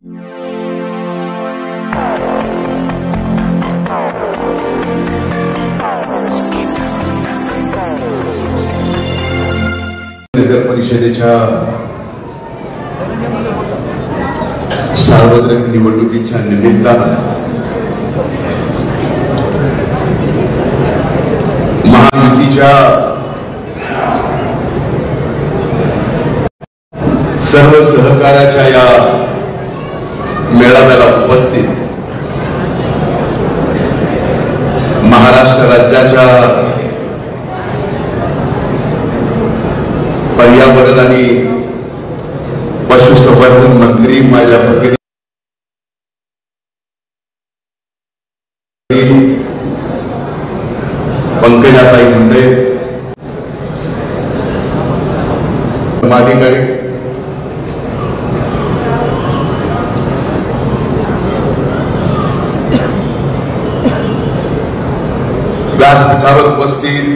नगर परिषदेच्या सार्वत्रिक निवडणुकीच्या निमित्तानं महायुतीच्या सर्व सहकार्याच्या या मेळाव्याला उपस्थित महाराष्ट्र राज्याच्या पर्यावरण आणि पशुसंवर्धन मंत्री माझ्या भगिनी पंकजाताई मुंडे, धर्माधिकारी व्यासपीठावर उपस्थित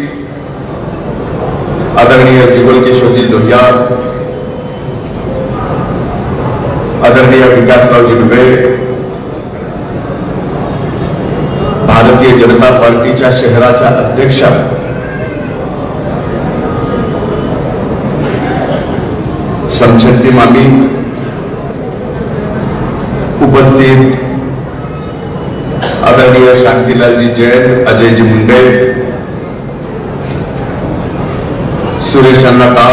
आदरणीय जुगल किशोरजी लोहिया, आदरणीय विकासरावजी डुबे, भारतीय जनता पार्टीच्या शहराच्या अध्यक्षा समशक्ती मामी, उपस्थित आदरणीय शांतीलालजी जैन, अजयजी मुंडे, सुरेश अन्नाटा,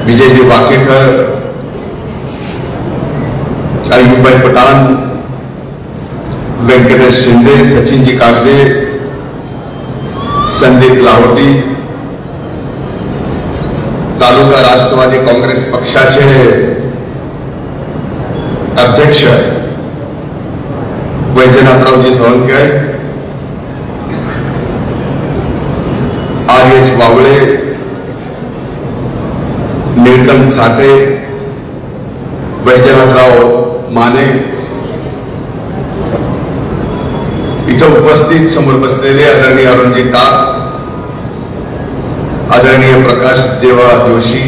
विजयजी वाकेकर, अय्यूबभाई पठाण, वेंकटेश शिंदे, सचिनजी कागदे, संदीप लाहोटी, तालुका राष्ट्रवादी काँग्रेस पक्षाचे अध्यक्ष वैजनाथरावजी सोळंके, आर.एच. वावळे, नीलकंठ साठे, वैजनाथराव माने, इथं उपस्थित समोर बसलेले आदरणीय अरुणजी टाक, आदरणीय प्रकाश देवा जोशी,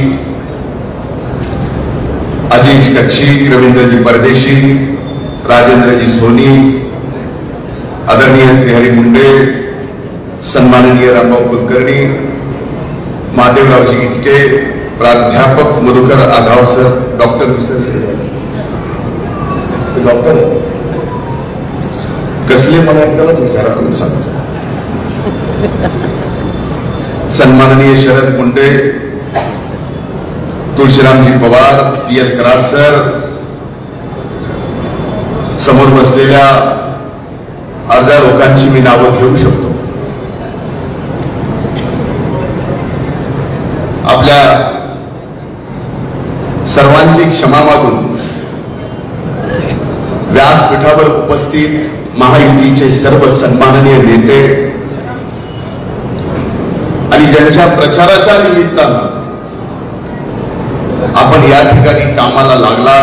अजीज कच्छी, रवींद्रजी परदेशी, राजेंद्रजी सोनी, आदरणीय श्रीहरी मुंडे, सन्माननीय रामभाऊ कुलकर्णी, महादेवरावजी इटके, प्राध्यापक मधुकर आघाव सर, डॉक्टर कसले मला ऐकायला विचारा करून सांगतो, सन्माननीय शरद मुंडे, तुळशीरामजी पवार, पी.एल. कराड सर, समोर बसलेल्या अर्ध्या लोकांची मी नावं घेऊ शकतो. आपल्या सर्वांची क्षमा मागून व्यासपीठावर उपस्थित महायुतीचे सर्व सन्माननीय नेते आणि ज्यांच्या प्रचाराच्या निमित्तानं आपण या ठिकाणी कामाला लागला,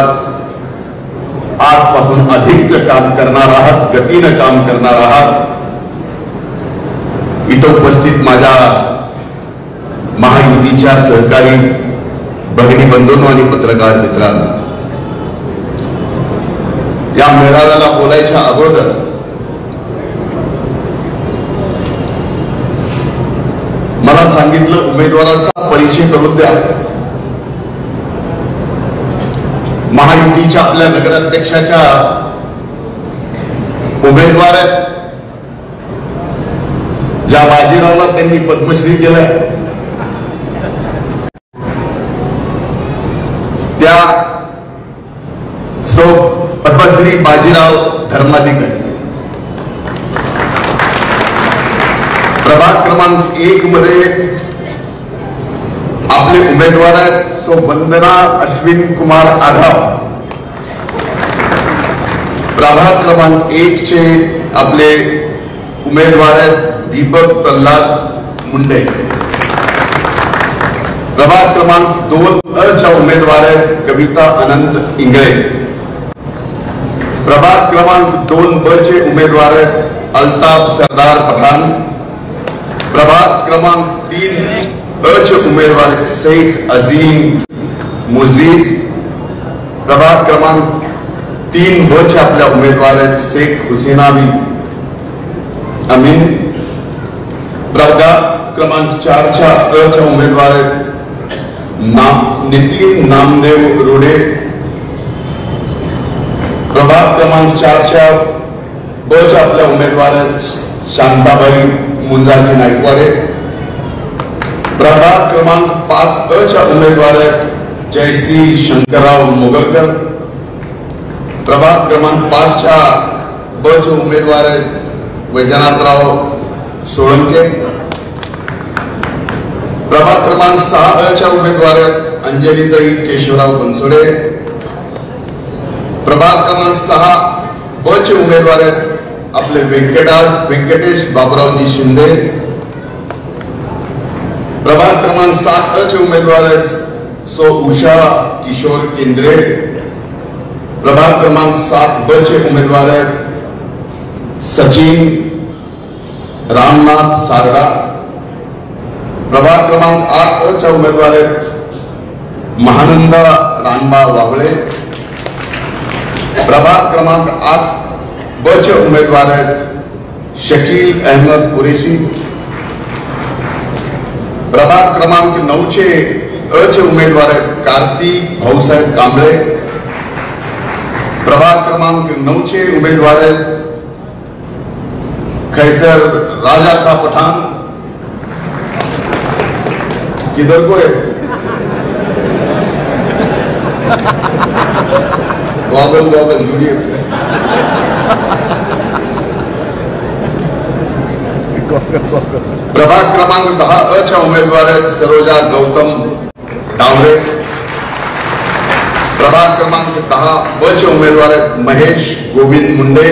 आजपासून अधिकचं काम करणार आहात, गतीनं काम करणार आहात, इथं उपस्थित माझ्या महायुतीच्या सहकारी भगिनी बंधूंनो आणि पत्रकार मित्रांनो, या मेळाव्याला बोलायच्या अगोदर मला सांगितलं उमेदवाराचा परिचय करून द्या. महायुतीच्या आपल्या नगराध्यक्षाच्या उमेदवार आहेत, ज्या बाजीरावला त्यांनी पद्मश्री केलंय, त्या सौ पद्मश्री बाजीराव धर्माधिकारी. प्रभाग क्रमांक 1 मध्ये आपले उमेदवार आहेत सौ वंदना अश्विन कुमार आघाव. प्रभाग क्रमांक 1 चे आपले उमेदवार आहेत दीपक प्रल्हाद मुंडे. प्रभाग क्रमांक 2 च्या उमेदवार आहेत कविता अनंत इंगळे. प्रभाग क्रमांक 2 चे उमेदवार आहेत अल्ताफ सरदार पठाण. प्रभाग क्रमांक 3 चे उमेदवार शेख अजीम मुजीब. प्रभाग क्रमांक 3 ब चे आपल्या उमेदवार आहेत शेख हुसेना अमीन. प्रभाग क्रमांक 4 च्या अ च्या उमेदवार आहेत नितीन नामदेव रोडे. प्रभाग क्रमांक 4 च्या ब च्या आपल्या उमेदवार आहेत शांताबाई मुंजाजी नाईकवाडे. प्रभाग क्रमांक 5 अ च्या उमेदवार आहेत जयश्री शंकरराव मोगरकर. प्रभाग क्रमांक 5 च्या ब चे उमेदवार आहेत वैजनाथराव सोळंके. प्रभाग क्रमांक 6 अ च्या उमेदवार आहेत अंजलीताई केशवराव बनसोडे. प्रभाग क्रमांक 6 ब चे उमेदवार आहेत आपले व्यंकटेश बाबुरावजी शिंदे. प्रभाग क्रमांक 7 अ चे उमेदवार आहेत सो उषा किशोर केंद्रे. प्रभाग क्रमांक 7 ब चे उमेदवार आहेत सचिन रामनाथ सारडा. प्रभाग क्रमांक 8 अ च्या उमेदवार आहेत महानंदा रानबा वावळे. प्रभाग क्रमांक 8 ब चे उमेदवार आहेत शकील अहमद कुरेशी. प्रभाग क्रमांक 9 चे अ चे उमेदवार आहेत कार्तिक भाऊसाहेब कांबळे. प्रभाग क्रमांक 9 चे उमेदवार आहेत खैसर राजा का पठान. किधर को है गॉगल जुड़िए. प्रभाग क्रमांक 10 अ च्या उमेदवार आहेत सरोजा गौतम डावरे. प्रभाग क्रमांक 10 ब चे उमेदवार आहेत महेश गोविंद मुंडे.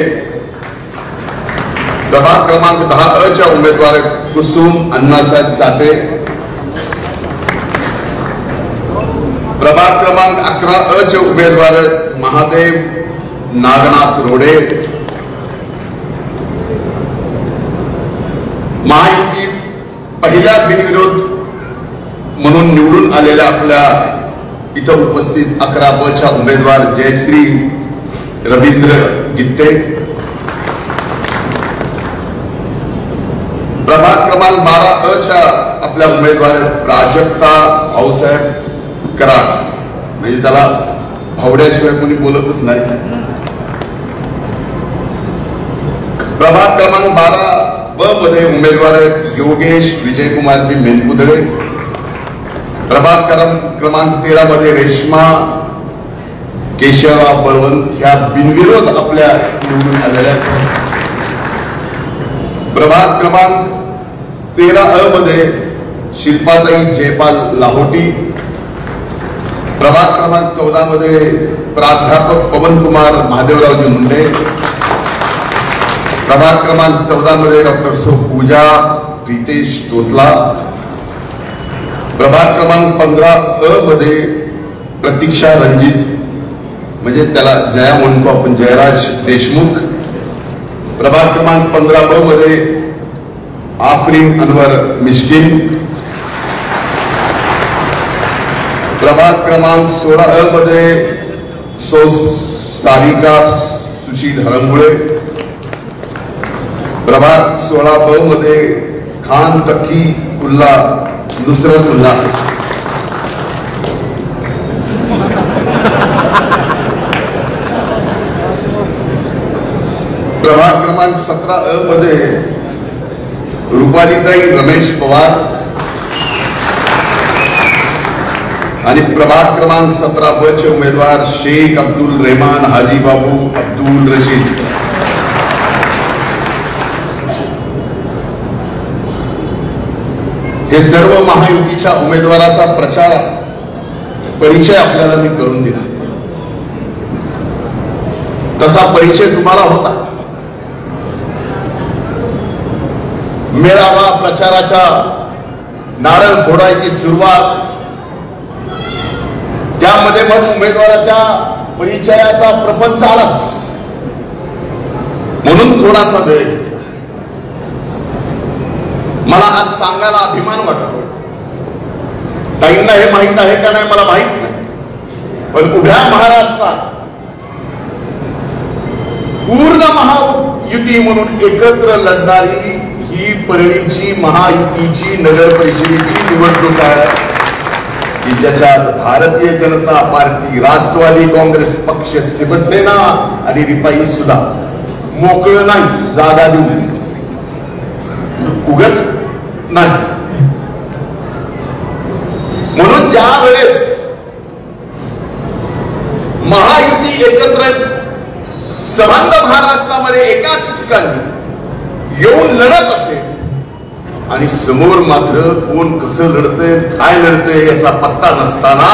प्रभाग क्रमांक 10 अ च्या उमेदवार आहेत कुसुम अण्णासाहेब चाटे. प्रभाग क्रमांक 11 अ चे उमेदवार आहेत महादेव नागनाथ रोडे. महायुतीत पहिल्या बिनविरोध म्हणून निवडून आलेल्या आपल्या इथं उपस्थित 11 ब च्या उमेदवार जयश्री रवींद्र गित्ते. प्रभाग क्रमांक 12 अ च्या आपल्या उमेदवार प्राजक्ता भाऊसाहेब कराड. म्हणजे त्याला भावड्याशिवाय कोणी बोलतच नाही. प्रभाग क्रमांक 12 ब मध्ये उमेदवार आहेत योगेश विजयकुमारजी मेनकुदळे. प्रभाग क्रमांक 13 मध्ये रेश्मा केशवराव बळवंत ह्या बिनविरोध आपल्या निवडून आलेल्या. प्रभाग क्रमांक 13 अ मध्ये शिल्पाताई जयपाल लाहोटी. प्रभाग क्रमांक 14 मध्ये प्राध्यापक पवनकुमार महादेवरावजी मुंडे. प्रभाग क्रमांक 14 मध्ये डॉक्टर सो पूजा रितेश तोतला. प्रभाग क्रमांक 15 अ मध्ये प्रतीक्षा रणजित म्हणजे त्याला जया म्हणतो आपण जयराज देशमुख. प्रभाग क्रमांक 15 ब मध्ये आफरीन अनवर मिश्किन. प्रभाग क्रमांक 16 अ मध्ये सारिका सुशील हरंगुळे. प्रभाग 16 ब मध्ये खान तकी उल्ला नुसरत उल्ला. प्रभाग क्रमांक 17 अ मध्ये रुपालीताई रमेश पवार. आणि प्रभाग क्रमांक 17 ब चे उमेदवार शेख अब्दुल रहमान हाजी बाबू अब्दुल रशीद. हे सर्व महायुतीच्या उमेदवाराचा प्रचार परिचय आपल्याला मी करून दिला. तसा परिचय तुम्हाला होता. मेळावा प्रचाराच्या नारळ फोडायची सुरुवात त्यामध्ये मग उमेदवाराच्या परिचयाचा प्रपंच आलाच. म्हणून थोडासा वेळ घेतला. मला आज सांगायला अभिमान वाटतो. ताईंना हे माहित आहे का नाही मला माहित नाही. पण उभ्या महाराष्ट्रात पूर्ण महायुती म्हणून एकत्र लढणारी ही परळीची महायुतीची नगर परिषदेची निवडणूक आहे की ज्याच्यात भारतीय जनता पार्टी, राष्ट्रवादी काँग्रेस पक्ष, शिवसेना आणि रिपाई सुद्धा मोकळं नाही, जागा देऊन उगच नाही. म्हणून ज्या वेळेस महायुती एकत्र संबंध महाराष्ट्रामध्ये एकाच ठिकाणी येऊन लढत असेल आणि समोर मात्र कोण कसं लढतंय, काय लढतंय याचा पत्ता नसताना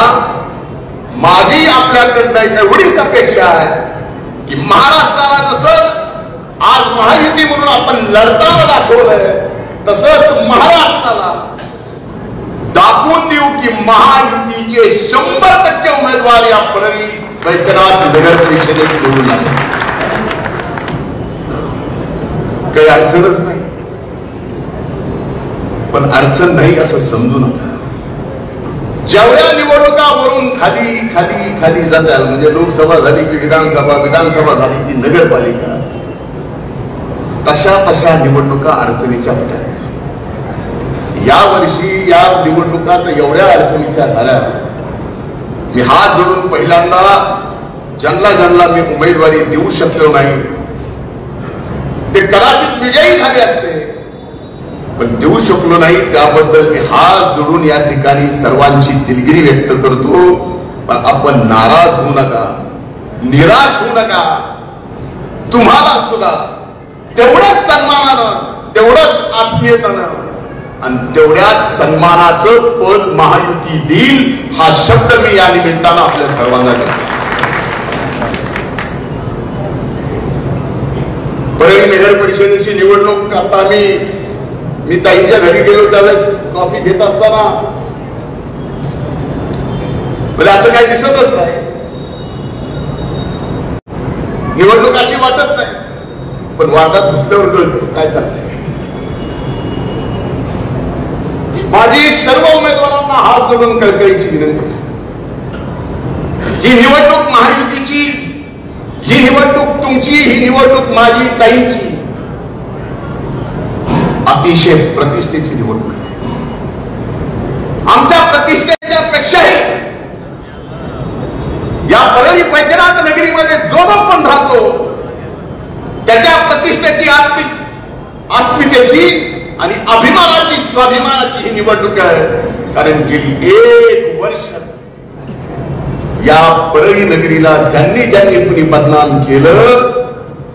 माझी आपल्याकडनं एवढीच अपेक्षा आहे की महाराष्ट्राला जसं आज महायुती म्हणून आपण लढताना दाखवलंय तसंच महाराष्ट्राला दाखवून देऊ की महायुतीचे 100% उमेदवार या परळी वैद्यनाथ नगर परिषदेत निवडून आले. काही अडचणच नाही, पण अडचण नाही असं समजू नका. जेवढ्या निवडणुका वरून खाली खाली खाली जातात, म्हणजे लोकसभा झाली की विधानसभा, विधानसभा झाली की नगरपालिका, तशा तशा निवडणुका अडचणीच्या होत्या. या वर्षी या निवडणुकात एवढ्या अडचणीच्या झाल्या, मी हात जोडून पहिल्यांदा ज्यांना मी उमेदवारी देऊ शकलो नाही ते कदाचित विजयी झाले असते, पण देऊ शकलो नाही त्याबद्दल मी हात जोडून या ठिकाणी सर्वांची दिलगिरी व्यक्त करतो. पण आपण नाराज होऊ नका, निराश होऊ नका. तुम्हाला सुद्धा तेवढंच सन्मानानं, तेवढंच आत्मीयतेनं आणि तेवढ्याच सन्मानाचं पद महायुती देईल हा शब्द मी या निमित्तानं आपल्या सर्वांना देतो. परळी नगर परिषदेची निवडणूक आता मी ताईंच्या घरी गेलो त्यावेळेस कॉफी घेत असताना म्हणजे असं काही दिसतच नाही, निवडणूक अशी वाटत नाही, पण वाटत दुसऱ्यावर कळतं काय चाललंय. माझी सर्व उमेदवारांना हात जोडून कळकळीची विनंती, ही निवडणूक महायुतीची, ही निवडणूक तुमची, ही निवडणूक माझी, ताईंची अतिशय प्रतिष्ठेची निवडणूक आहे. आमच्या प्रतिष्ठेच्या पेक्षाही या परळी वैद्यनाथ नगरीमध्ये जो पण राहतो त्याच्या प्रतिष्ठेची, अस्मितेची आणि अभिमानाची, स्वाभिमानाची ही निवडणूक आहे. कारण गेली 1 वर्ष या परळी नगरीला ज्यांनी कुणी बदनाम केलं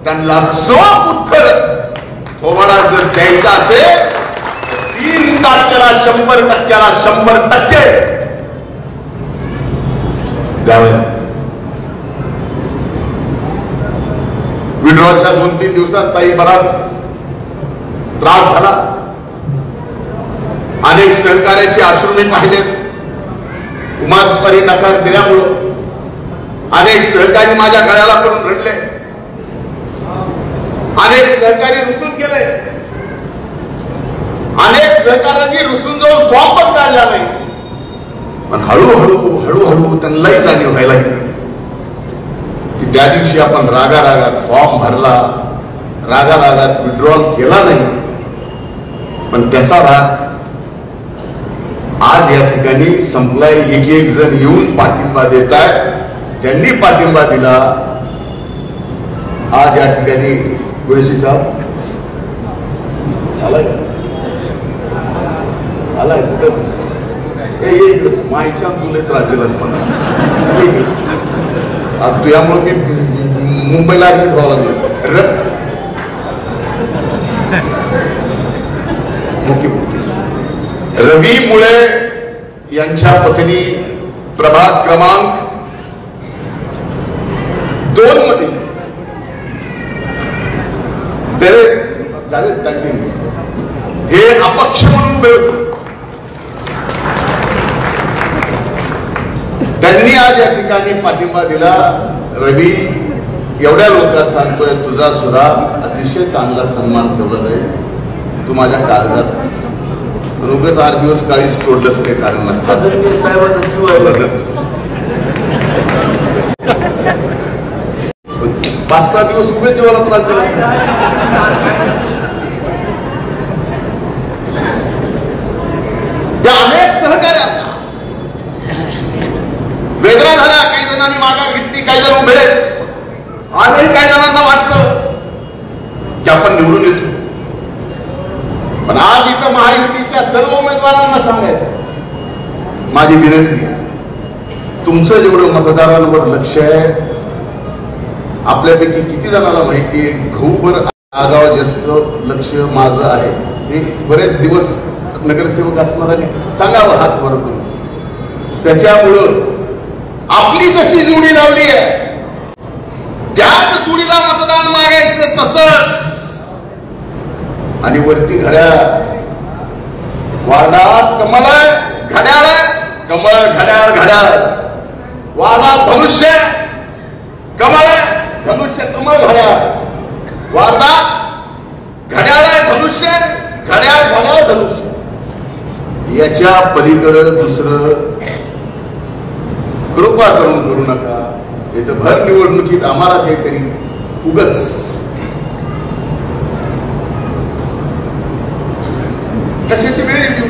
त्यांना जो उत्तर थोडा जर द्यायचा असेल 3% 100% द्यावे. विड्रॉच्या 2-3 दिवसात ताई बराच त्रास झाला. अनेक सहकार्याचे अश्रू मी पाहिले. उमादवारी नकार दिल्यामुळं अनेक सहकारी माझ्या गळ्याला पडून रडले, अनेक सहकारी रुसून गेले, अनेक सहकार्यांनी रुसून जाऊन फॉर्म पण काढला नाही. पण हळूहळू त्यांनाही जाणीव व्हायला गेली की त्या दिवशी आपण रागारागात फॉर्म भरला, रागारागात विड्रॉल केला नाही, पण त्याचा राग आज या ठिकाणी संपलाय. एक जण येऊन पाठिंबा देत आहेत. ज्यांनी पाठिंबा दिला आज या ठिकाणी कुरेशी साहेब आलाय कुठं मायच्या तुलेत राजेल आज तुझ्यामुळे मी मुंबईला ऍडमिट व्हावं लागलं. रवी मुळे यांच्या पत्नी प्रभाग क्रमांक 2 मध्ये हे अपक्ष म्हणून उभे होते. त्यांनी आज या ठिकाणी पाठिंबा दिला. रवी, एवढ्या लोकांना सांगतोय तुझा सुद्धा अतिशय चांगला सन्मान ठेवला जाईल. तू माझ्या काळजात उगाच 8 दिवस काळीच तोडलंच काही कारण नसतं. 5-6 दिवस उभे जेवायला त्रास दिला. त्या अनेक सहकार्यांना वेदना झाल्या. काही जणांनी माघार घेतली, काही जण उभे. आजही काही जणांना वाटतं की आपण निवडून येतो. पण आज इथं महायुतीच्या सर्व उमेदवारांना सांगायचं, माझी विनंती आहे, तुमचं जेवढं मतदारांवर लक्ष आहे, आपल्यापैकी किती जणांना माहिती आहे घऊभर आगाव जास्त लक्ष माझं आहे. हे बरेच दिवस नगरसेवक असणाऱ्यांनी सांगावं हात वर करून. त्याच्यामुळं आपली जशी जोडी लावली आहे त्याच जोडीला मतदान मागायचं तसंच. आणि वरती घड्याळ, वार्डात कमळ घड्याळ, कमळ घड्याळ घड्याळ, वार्डात धनुष्य कमळ धनुष्य कमळ घड्याळ, वार्डात घड्याळ धनुष्य घड्याळ घड्याळ धनुष्य. याच्या पलीकडे दुसरं कृपा करून करू नका. इथं भर निवडणुकीत आम्हाला काहीतरी उगच कशाची वेळ येते.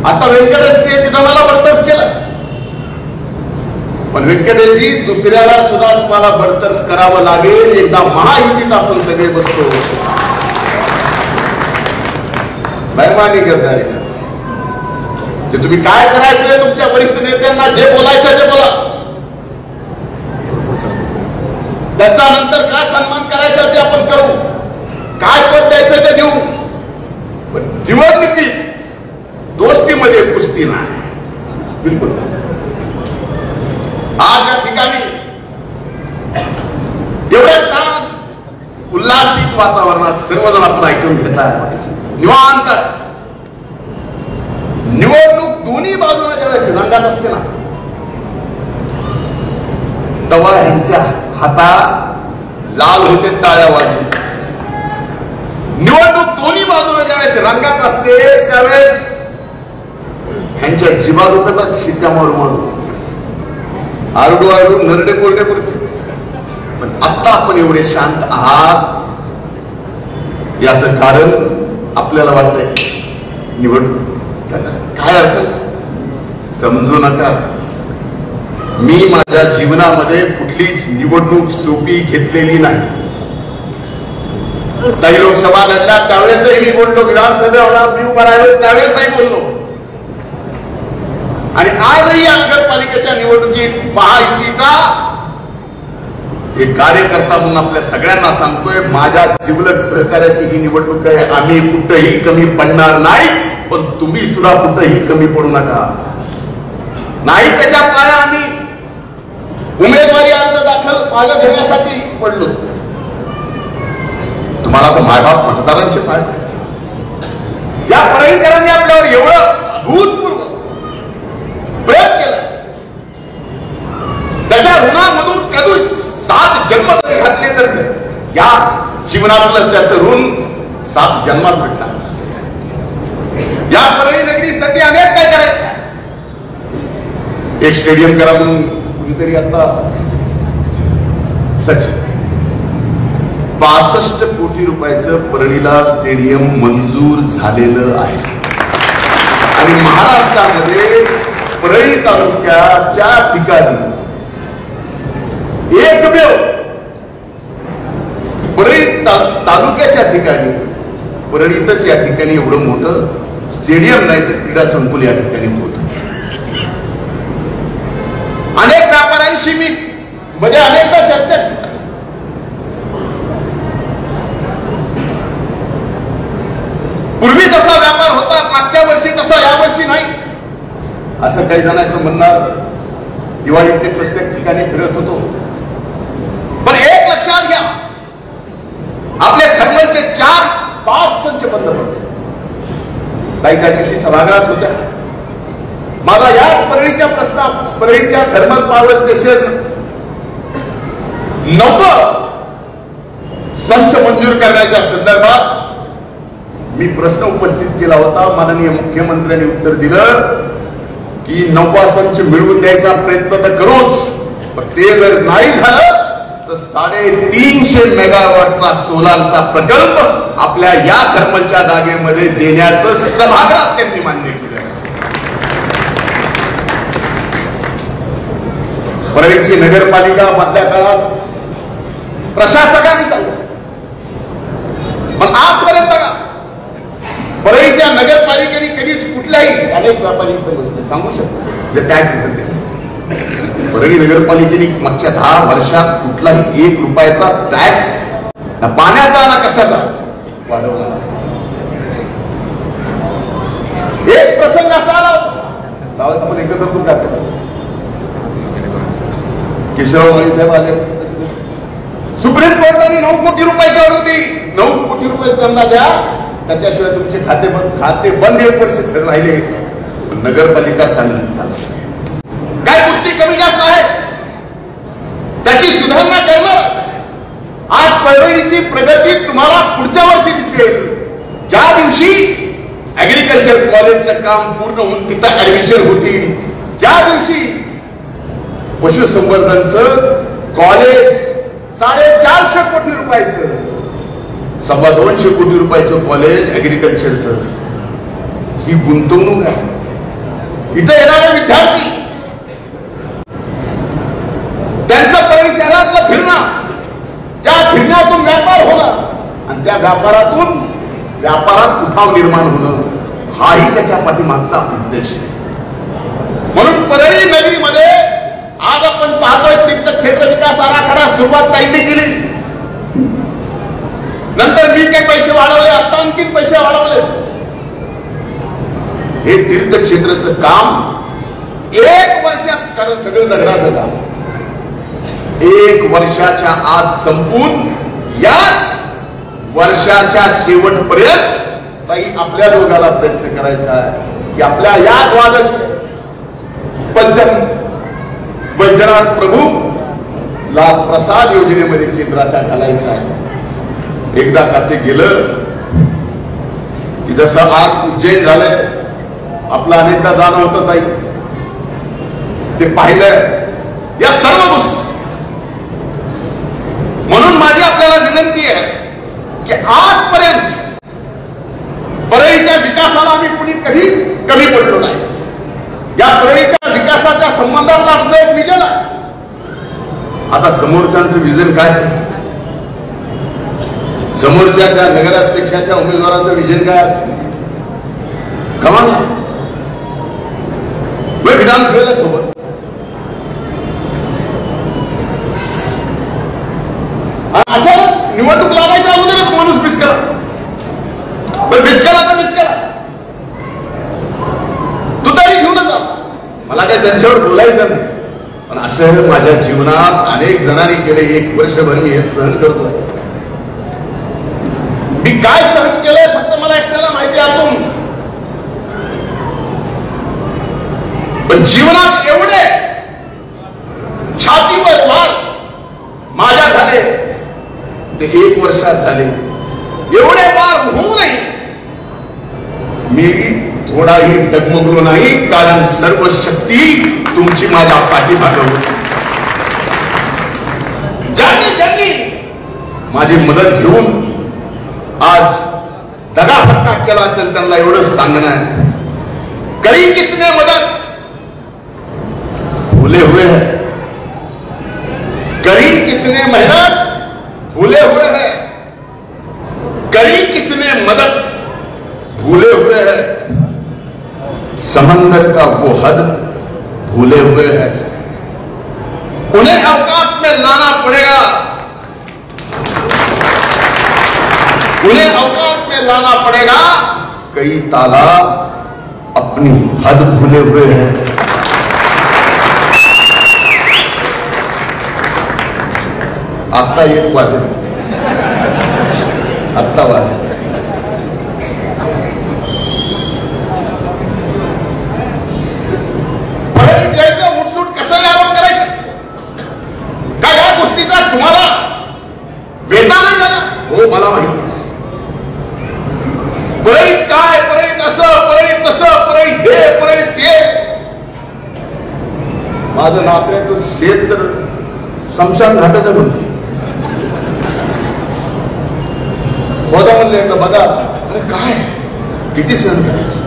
आता व्यंकटेशने विधानाला बडतर्फ केलं, पण व्यंकटेशजी दुसऱ्याला सुद्धा तुम्हाला बडतर्फ करावं लागेल. एकदा महायुतीत आपण सगळे बसतो. बैमानी करणारे जे तुम्ही काय करायचं तुमच्या वरिष्ठ नेत्यांना जे बोलायचं ते बोला. त्याचा नंतर काय सन्मान करायचा ते आपण करू, काय पद द्यायचं ते देऊ. पण निवडणुकीत दोस्तीमध्ये कुस्ती नाही. बिलकुल. आज या ठिकाणी एवढ्या छान उल्हासित वातावरणात सर्वजण आपण ऐकून घेतात. निवांत निवडणूक दोन्ही बाजूला ज्यावेळेस रंगात असते ना, तेव्हा ह्यांच्या हातात लाल होते, टाळ्या वाजून. निवडणूक दोन्ही बाजूला ज्यावेळेस रंगात असते त्यावेळेस ह्यांच्या जिभा दुखतात, शिट्ट्या मारून मारून, आरडू आरडू नरडे कोरडे पडते. पण आता आपण एवढे शांत आहात याचं कारण आपल्याला वाटतंय निवडणूक काय असेल समजू नका. मी माझ्या जीवनामध्ये कुठलीच निवडणूक सोपी घेतलेली नाही. काही लोकसभा लढल्या त्यावेळेसही मी बोललो, विधानसभेला मी उभा राहिलो त्यावेळेसही बोललो. आणि आजही नगरपालिकेच्या निवडणुकीत महायुतीचा एक कार्यकर्ता म्हणून आपल्या सगळ्यांना सांगतोय, माझ्या जिवलग सहकार्याची ही निवडणूक आहे. आम्ही कुठेही कमी पडणार नाही, पण तुम्ही सुद्धा कुठेही कमी पडू नका. नाही त्याच्या पाया आम्ही उमेदवारी अर्ज दाखल पालक घेण्यासाठी पडलो. तुम्हाला तर मायबाप मतदारांचे पाय. या परळीकरांनी आपल्यावर एवढं भूतपूर्व प्रयत्न केला, त्याच्या ऋणामधून कधी 7 जन्म जरी घातले तर या जीवनातलं त्याचं ऋण 7 जन्मात भेटणार. या परळी नगरीसाठी अनेक काय करायचं. एक स्टेडियम करा म्हणून कुणीतरी आता सचिन 65 कोटी रुपयाचं परळीला स्टेडियम मंजूर झालेलं आहे. आणि महाराष्ट्रामध्ये परळी तालुक्याच्या ठिकाणी एकमेव परळी तालुक्याच्या ठिकाणी परळीतच या ठिकाणी एवढं मोठं स्टेडियम नाही तर क्रीडा संकुल या ठिकाणी होत. अनेक व्यापाऱ्यांशी मी मध्ये अनेकदा चर्चा केली. पूर्वी जसा व्यापार होता मागच्या वर्षी तसा यावर्षी नाही असं काही जणांचं म्हणणं. दिवाळीत प्रत्येक ठिकाणी फिरत होतो. पण एक लक्षात घ्या, आपल्या थर्मलचे 4-5 संच बंद पडले. काही त्या दिवशी सभागृहात होत्या. माझा याच परळीच्या थर्मल पॉवर स्टेशन 9 संच मंजूर करण्याच्या संदर्भात मी प्रश्न उपस्थित केला होता. माननीय मुख्यमंत्र्यांनी उत्तर दिलं की 9 संच मिळवून द्यायचा प्रयत्न तर करूच, पण ते जर नाही झालं तर तर 350 मेगावॉटचा सोलारचा प्रकल्प आपल्या या थर्मलच्या जागेमध्ये देण्याचं सभागृहात त्यांनी मान्य केलं. परळीची नगरपालिका मधल्या काळात प्रशासकांनी चालवली. पण आजपर्यंत का परळीच्या नगरपालिकेने कधीच कुठल्याही अनेक व्यापारी सांगू शकतो जे टॅक्स देते. परळी नगरपालिकेने मागच्या 10 वर्षात कुठलाही 1 रुपयाचा टॅक्स ना पाण्याचा ना कशाचा वाढवला. एक प्रसंग असा आला होता आपण एकत्र करून टाकतो. केशवराव साहेब आले. सुप्रीम कोर्टाने 9 कोटी रुपयाची ऑर्डर दिली. 9 कोटी रुपये त्यांना द्या, त्याच्याशिवाय तुमचे खाते बंद 1 वर्ष राहिले. नगरपालिका चालली. काय गोष्टी कमी जास्त आहेत त्याची सुधारणा करणं. आज परळीची प्रगती तुम्हाला पुढच्या वर्षी दिसेल. ज्या दिवशी ऍग्रिकल्चर कॉलेजचं काम पूर्ण होऊन तिथं ऍडमिशन होतील, ज्या दिवशी पशुसंवर्धनचं कॉलेज 450 कोटी रुपयाचं 225 कोटी रुपयाचं कॉलेज ऍग्रिकल्चरचं, ही गुंतवणूक आहे. इथं येणारे विद्यार्थी त्यांचं परळी शहरातलं फिरणं, त्या फिरण्यातून व्यापार होणं आणि त्या व्यापारात उठाव निर्माण होणं, हाही त्याच्या पाठीमागचा उद्देश आहे. म्हणून परळी नगरीमध्ये आज आपण पाहतोय तीर्थक्षेत्र विकास आराखडा सुरुवात त्यांनी केली. नंतर मी काही पैसे वाढवले, आता आणखी पैसे वाढवले. हे तीर्थक्षेत्राचं काम 1 वर्षात कारण सगळं दगडाचं काम 1 वर्षाच्या आत संपून याच वर्षाच्या शेवटपर्यंत ताई आपल्या दोघाला प्रयत्न करायचा आहे की आपल्या या द्वादश पंचम वैद्यनाथ प्रभू ला प्रसाद योजनेमध्ये केंद्राच्या घालायचं आहे. एकदा का ते गेलं की जसं आज उज्जैन झालंय, आपलं अनेकदा जाणं होतं ताई, ते पाहिलं या सर्व गोष्टी. म्हणून माझी आपल्याला विनंती आहे की आजपर्यंत परळीच्या विकासाला आम्ही कुणी कधी कमी पडलो नाही. या परळीच्या विकासाच्या संबंधातलं आमचं एक विजन आहे. आता समोरच्यांचं विजन काय असेल, समोरच्या नगराध्यक्षाच्या उमेदवाराचं विजन काय असेल, कमाल आहे. विधानसभेला सोबत अचानक निवडणूक लागायच्या अगोदरच माणूस बिस्कला. पण बिस्कला तर बिस्कला, तू तरी घेऊनच जा. मला काय त्यांच्यावर बोलायचं नाही, पण असं माझ्या जीवनात अनेक जणांनी केले. 1 वर्षभर मी हे सहन करतोय. मी काय सहन केलंय फक्त मला एकट्याला माहिती आतून. पण जीवनात एवढे छातीवर वार माझ्या झाले ते 1 वर्षात झाले. एवढे वार होऊ नये मी थोडाही डगमगलो नाही, कारण सर्व शक्ती तुमची माझ्या पाठीमागे होती. ज्यांनी माझी मदत घेऊन आज दगाफटका केला असेल त्यांना एवढंच सांगणं आहे, करी किसने मदत भूले हुए हैं, करी किसने मेहनत भूले हुए हैं, करी किसने मदद भूले हुए हैं, समंदर का वो हद भूले हुए हैं. उन्हें औकात में लाना पड़ेगा, उन्हें औकात में लाना पड़ेगा. कई तालाब अपनी हद भूले हुए हैं. आता 1 वाजले, आत्ता वाजले. उठसूट कसं यावं करायचं का, या गोष्टीचा तुम्हाला वेदना नाही झाला? हो, मला माहिती. परळीत काय, परळीत असं, परळीत तसं, परळीत हे, परळीत ते. माझं नात्याचं शेत तर स्मशान घाटाचं बनतं. होता म्हणले एकदा बघा, अरे काय किती सहन करायचं,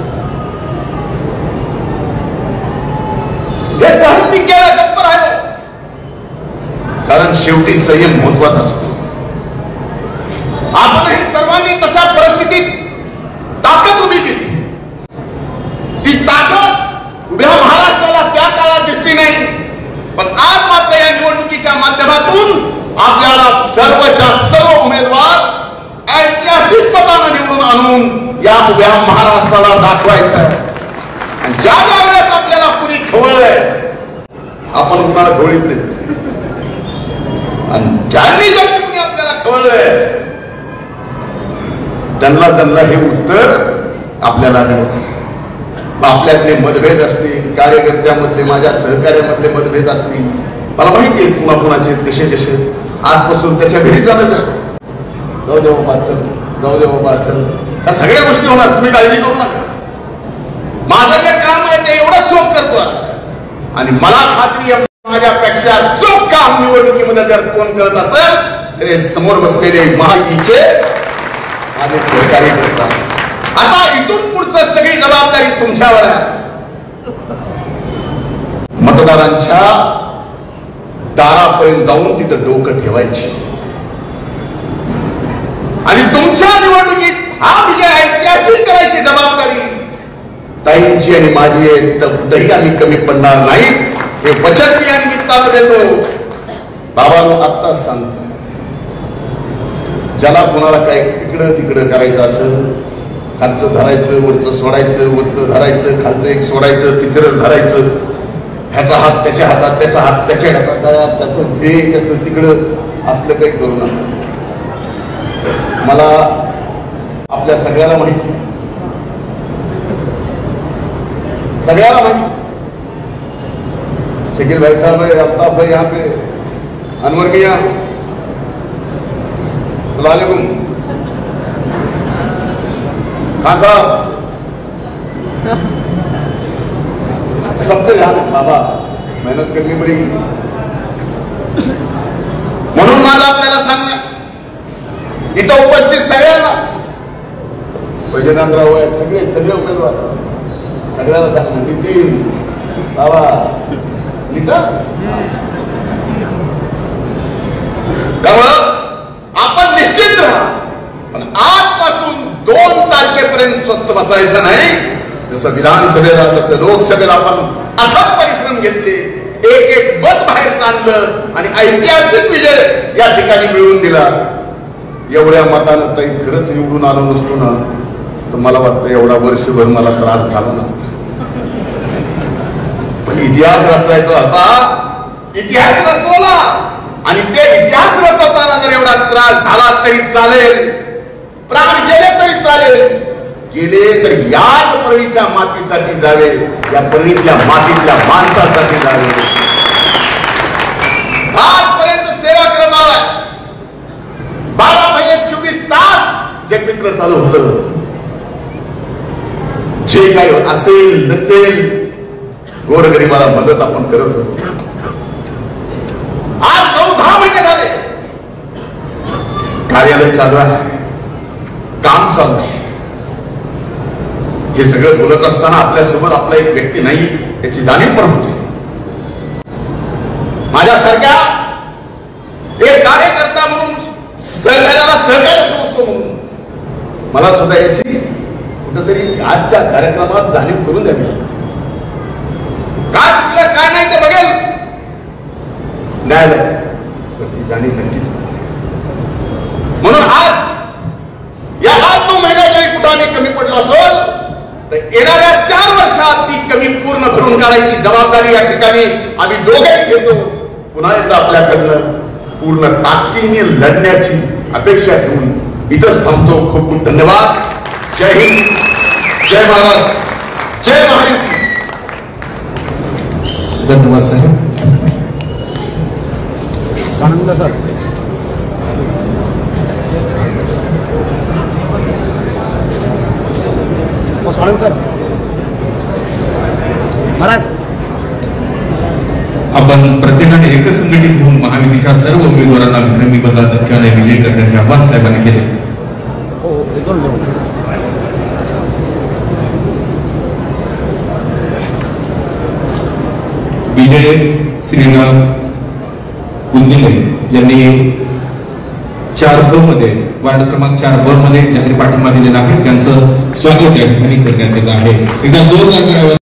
हे सहन मी केलं, गप्प राहिलं. कारण शेवटी संयम महत्वाचा असतो. आपणही सर्वांनी तशा परिस्थितीत ताकद उभी केली. ती ताकद उभ्या महाराष्ट्राला त्या काळात दिसली नाही, पण आज मात्र या निवडणुकीच्या माध्यमातून आपल्याला सर्वच्या सर्व उमेदवार ऐतिहासिक मतानं निवडून आणून या उभ्या महाराष्ट्राला दाखवायचं आहे. आणि ज्या वेळेस आपल्याला कुणी खवळलंय, आपण कुणाला खवळीत नाही, आणि ज्यांनी जर कुणी आपल्याला खवळलंय त्यांना हे उत्तर आपल्याला द्यायचं. आपल्यातले मतभेद असतील, कार्यकर्त्यामधले, माझ्या सहकार्यामधले मतभेद असतील, मला माहिती आहे कुणाकुणाचे कसे कसे. आजपासून त्याच्या घरी जाणं, जाऊ दे बाबा चल, जाऊ दे बाबा चल, ह्या सगळ्या गोष्टी होणार, तुम्ही काळजी करू नका. माझं जे काम आहे ते एवढंच चोख करतो, आणि मला खात्री आहे माझ्यापेक्षा चोख काम निवडणुकीमध्ये जर कोण करत असेल तर हे समोर बसलेले महायुतीचे आणि सहकारी करतात. आता इथून पुढचं सगळी जबाबदारी तुमच्यावर आहे. मतदारांच्या दारापर्यंत जाऊन तिथं डोकं ठेवायची, आणि तुमच्या निवडणुकीत हा विजय ऐतिहासिक करायची जबाबदारी ताईंची आणि माझी आहे. तिथं कुठेही आम्ही कमी पडणार नाही, हे वचन मी या निमित्तानं देतो. बाबांनो आत्ताच सांगतो, ज्याला कोणाला काय इकडं तिकडं करायचं असेल, खालचं धरायचं, वरचं सोडायचं, वरचं धरायचं, खालचं एक सोडायचं, तिसरं धरायचं, ह्याचा हात त्याच्या हातात, त्याचा हात त्याच्या हातात, त्याचं हे त्याचं तिकडं, असलं काही करू नका. मला आपल्या सगळ्याला माहिती, सगळ्याला माहिती, शकील भाई साहब है, अल्ताफ भाई यहाँ पे, अनवर मियां, सलाम, खान साहब, सबसे ध्यान बाबा, मेहनत करनी पड़ेगी. म्हणून माझं आपल्याला सांगणं, इथं उपस्थित सगळ्यांना, वैजनाथराव आहेत, सगळे उमेदवार, सगळ्याला सांगणं, नितीन बाबा लिखा. त्यामुळं आपण निश्चित राहा, पण आजपासून 2 तारखेपर्यंत स्वस्थ बसायचं नाही. जसं विधानसभेला तसं लोकसभेला आपण अथक परिश्रम घेतले, एक एक मत बाहेर आणलं आणि ऐतिहासिक विजय या ठिकाणी मिळवून दिला. एवढ्या मतानं ताई खरंच निवडून आलो नसतो ना, तर मला वाटतं एवढा वर्षभर मला त्रास झाला नसता. पण इतिहास रचायचा होता, इतिहास रचवला, आणि ते इतिहास रचवताना जर एवढा त्रास झाला तरी चालेल, प्राण गेले तरी चालेल, गेले तर याच परळीच्या मातीसाठी जावे, या परळीतल्या मातीतल्या माणसासाठी जावे. आजपर्यंत सेवा करत आलाय, 12 महिने 24 तास जगमित्र चालू होतं. जे काही असेल नसेल गोरगरिबाला मदत आपण करत होतो. आज 9-10 महिने झाले कार्यालय चालू आहे, काम चालू आहे. हे सगळं बोलत असताना आपल्यासोबत आपला एक व्यक्ती नाही याची जाणीव पण होते. माझ्यासारख्या एक कार्यकर्ता म्हणून, सहकार्याला सहकार्य समजतो म्हणून मला सुद्धा याची कुठेतरी आजच्या कार्यक्रमात जाणीव करून द्यावी लागते. काय चुकलं काय नाही ते बघेल न्यायालय, पण ती जाणीव नक्कीच. म्हणून आज या 8-9 महिन्यात जरी कुठं आम्ही कमी पडलो असेल तर येणाऱ्या 4 वर्षात ती कमी पूर्ण भरून काढायची जबाबदारी या ठिकाणी आम्ही दोघेही घेतो. पुन्हा एकदा आपल्याकडनं पूर्ण ताकदीने लढण्याची अपेक्षा ठेवून इथंच थांबतो. खूप खूप धन्यवाद. जय हिंद, जय महाराज, जय महायुती. धन्यवाद साहेब. सर सर महाराज, आपण प्रत्येकाने एकसंघटित होऊन महायुतीच्या सर्व उमेदवारांना विक्रमी मताधिक्याने विजय करण्याचे आवाहन साहेबांनी केले. विजय श्रीराम गुंदिले यांनी 4ब मध्ये वार्ड क्रमांक 4ब मध्ये जाहीर पाठिंबा दिलेला आहे. त्यांचं स्वागत या ठिकाणी करण्यात येत आहे. एकदा जोरदार करावं.